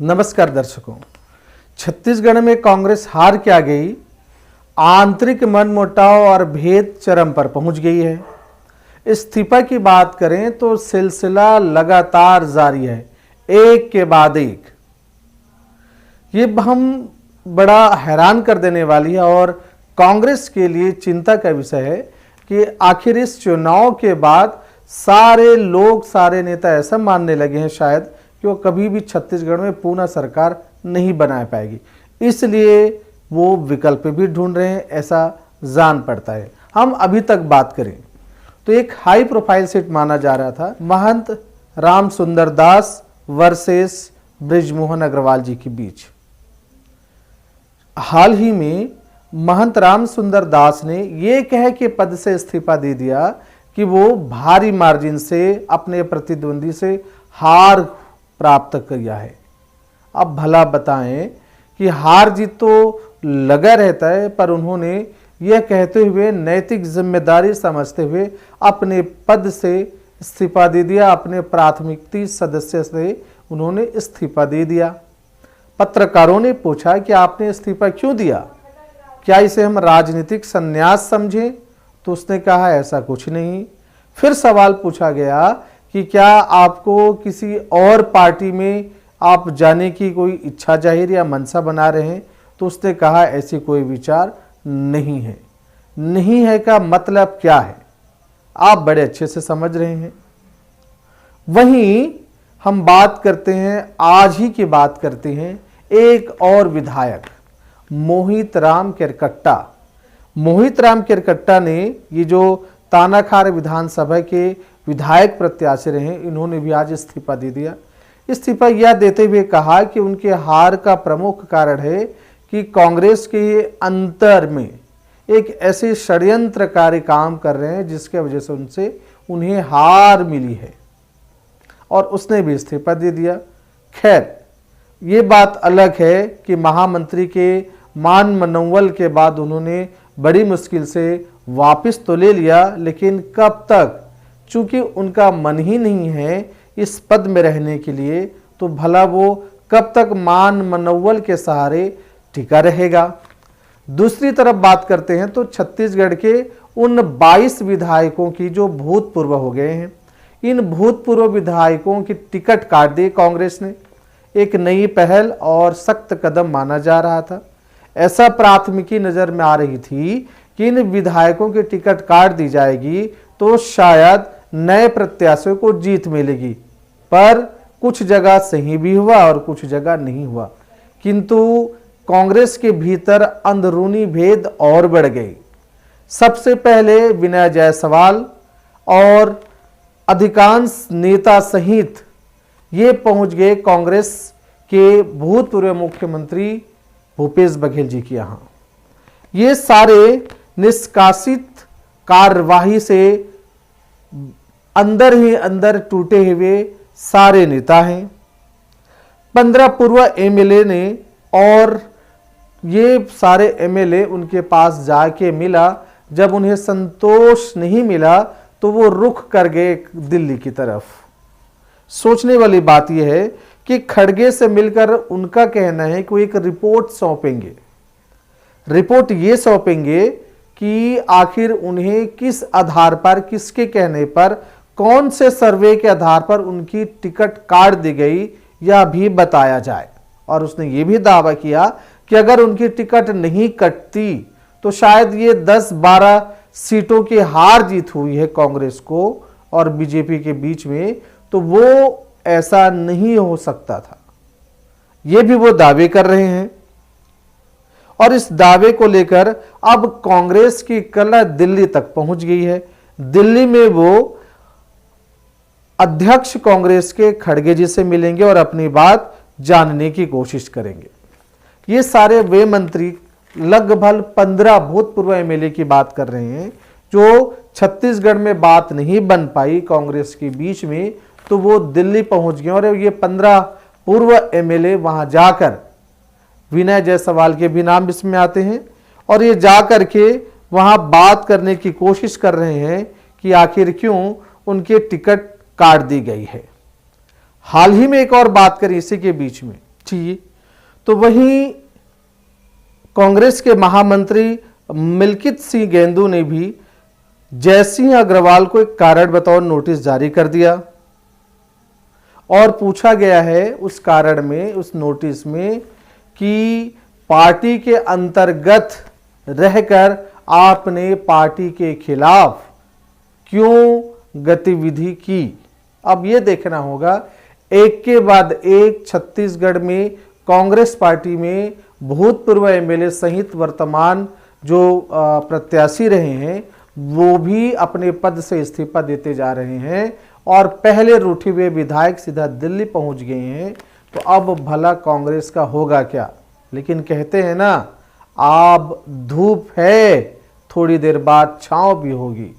नमस्कार दर्शकों। छत्तीसगढ़ में कांग्रेस हार क्या गई, आंतरिक मनमुटाव और भेद चरम पर पहुंच गई है। इस्तीफा की बात करें तो सिलसिला लगातार जारी है, एक के बाद एक। ये हम बड़ा हैरान कर देने वाली है और कांग्रेस के लिए चिंता का विषय है कि आखिर इस चुनाव के बाद सारे लोग, सारे नेता ऐसा मानने लगे हैं शायद कि वो कभी भी छत्तीसगढ़ में पूर्ण सरकार नहीं बना पाएगी, इसलिए वो विकल्प भी ढूंढ रहे हैं, ऐसा जान पड़ता है। हम अभी तक बात करें तो एक हाई प्रोफाइल सीट माना जा रहा था, महंत राम सुंदर दास वर्सेस बृजमोहन अग्रवाल जी के बीच। हाल ही में महंत राम सुंदर दास ने यह कह के पद से इस्तीफा दे दिया कि वो भारी मार्जिन से अपने प्रतिद्वंदी से हार प्राप्त किया है। अब भला बताएं कि हार जीत तो लगा रहता है, पर उन्होंने यह कहते हुए नैतिक जिम्मेदारी समझते हुए अपने पद से इस्तीफा दे दिया, अपने प्राथमिकता सदस्य से उन्होंने इस्तीफा दे दिया। पत्रकारों ने पूछा कि आपने इस्तीफा क्यों दिया, क्या इसे हम राजनीतिक संन्यास समझें? तो उसने कहा ऐसा कुछ नहीं। फिर सवाल पूछा गया कि क्या आपको किसी और पार्टी में आप जाने की कोई इच्छा जाहिर या मनसा बना रहे हैं? तो उसने कहा ऐसी कोई विचार नहीं है। नहीं है का मतलब क्या है, आप बड़े अच्छे से समझ रहे हैं। वहीं हम बात करते हैं, आज ही की बात करते हैं, एक और विधायक मोहित राम केरकट्टा। मोहित राम केरकट्टा ने, ये जो तानाखार विधानसभा के विधायक प्रत्याशी रहे, इन्होंने भी आज इस्तीफा दे दिया। इस्तीफा यह देते हुए कहा कि उनके हार का प्रमुख कारण है कि कांग्रेस के अंतर में एक ऐसे षड्यंत्रकारी काम कर रहे हैं जिसके वजह से उन्हें हार मिली है, और उसने भी इस्तीफा दे दिया। खैर, ये बात अलग है कि महामंत्री के मान मनोवल के बाद उन्होंने बड़ी मुश्किल से वापस तो ले लिया, लेकिन कब तक? चूंकि उनका मन ही नहीं है इस पद में रहने के लिए, तो भला वो कब तक मान मनोवल के सहारे टिका रहेगा। दूसरी तरफ बात करते हैं तो छत्तीसगढ़ के उन 22 विधायकों की जो भूतपूर्व हो गए हैं, इन भूतपूर्व विधायकों की टिकट काट दी कांग्रेस ने। एक नई पहल और सख्त कदम माना जा रहा था। ऐसा प्राथमिकी नजर में आ रही थी कि इन विधायकों की टिकट काट दी जाएगी तो शायद नए प्रत्याशियों को जीत मिलेगी, पर कुछ जगह सही भी हुआ और कुछ जगह नहीं हुआ। किंतु कांग्रेस के भीतर अंदरूनी भेद और बढ़ गए। सबसे पहले विनय जायसवाल और अधिकांश नेता सहित ये पहुंच गए कांग्रेस के भूतपूर्व मुख्यमंत्री भूपेश बघेल जी के यहाँ। ये सारे निष्कासित कार्यवाही से अंदर ही अंदर टूटे हुए सारे नेता हैं। 15 पूर्व एमएलए ने, और ये सारे एमएलए उनके पास जाके मिला, जब उन्हें संतोष नहीं मिला तो वो रुख कर गए दिल्ली की तरफ। सोचने वाली बात यह है कि खड़गे से मिलकर उनका कहना है कि वो एक रिपोर्ट सौंपेंगे। रिपोर्ट ये सौंपेंगे कि आखिर उन्हें किस आधार पर, किसके कहने पर, कौन से सर्वे के आधार पर उनकी टिकट काट दी गई, यह भी बताया जाए। और उसने ये भी दावा किया कि अगर उनकी टिकट नहीं कटती तो शायद ये 10-12 सीटों की हार जीत हुई है कांग्रेस को और बीजेपी के बीच में, तो वो ऐसा नहीं हो सकता था। ये भी वो दावे कर रहे हैं, और इस दावे को लेकर अब कांग्रेस की कला दिल्ली तक पहुंच गई है। दिल्ली में वो अध्यक्ष कांग्रेस के खड़गे जी से मिलेंगे और अपनी बात जानने की कोशिश करेंगे। ये सारे वे मंत्री, लगभग 15 भूतपूर्व एमएलए की बात कर रहे हैं जो छत्तीसगढ़ में बात नहीं बन पाई कांग्रेस के बीच में, तो वो दिल्ली पहुंच गए। और ये 15 पूर्व एमएलए वहां जाकर, विनय जायसवाल के भी नाम इसमें आते हैं, और ये जाकर के वहां बात करने की कोशिश कर रहे हैं कि आखिर क्यों उनके टिकट काट दी गई है। हाल ही में एक और बात करें इसी के बीच में, चाहिए। तो वहीं कांग्रेस के महामंत्री मिल्कित सिंह गेंदू ने भी जयसिंह अग्रवाल को एक कारण बताओ नोटिस जारी कर दिया और पूछा गया है उस कारण में, उस नोटिस में, कि पार्टी के अंतर्गत रहकर आपने पार्टी के खिलाफ क्यों गतिविधि की। अब यह देखना होगा, एक के बाद एक छत्तीसगढ़ में कांग्रेस पार्टी में भूतपूर्व एमएलए सहित वर्तमान जो प्रत्याशी रहे हैं वो भी अपने पद से इस्तीफा देते जा रहे हैं और पहले रूठे हुए विधायक सीधा दिल्ली पहुंच गए हैं। तो अब भला कांग्रेस का होगा क्या। लेकिन कहते हैं ना, अब धूप है, थोड़ी देर बाद छांव भी होगी।